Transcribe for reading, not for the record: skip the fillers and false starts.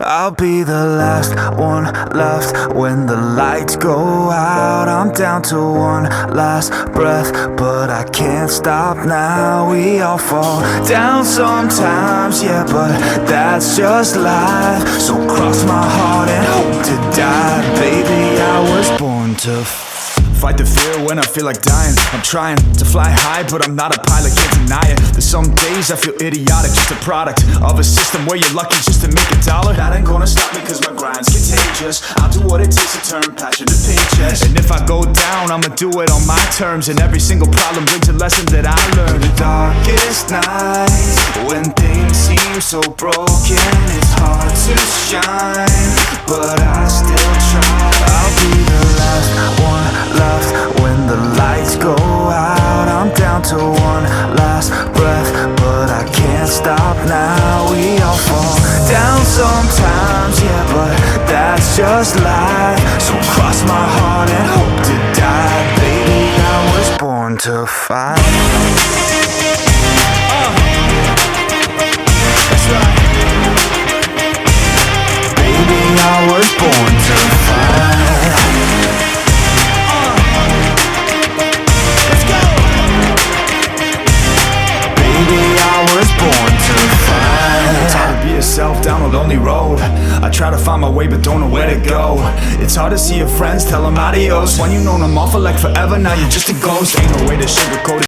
I'll be the last one left when the lights go out. I'm down to one last breath, but I can't stop now. We all fall down sometimes, yeah, but that's just life. So cross my heart and hope to die. Baby, I was born to fight the fear when I feel like dying. I'm trying to fly high, but I'm not a pilot, can't deny it. There's some days I feel idiotic, just a product of a system where you're lucky just to make $1. That ain't gonna stop me cause my grind's contagious. I'll do what it takes to turn passion to paychecks. And if I go down, I'ma do it on my terms. And every single problem brings a lesson that I learned. The darkest nights, when things seem so broken, it's hard to shine, but I still try. I'll be the last one left when the lights go out. I'm down to one last breath, but I can't stop now. We all fall down sometimes, yeah, but that's just life. So cross my heart and hope to die. Baby, I was born to fight. That's right. Baby, I was born to fight. Down a lonely road, I try to find my way but don't know where to go. It's hard to see your friends, tell them adios when you know them all for like forever. Now you're just a ghost, ain't no way to sugarcoat it.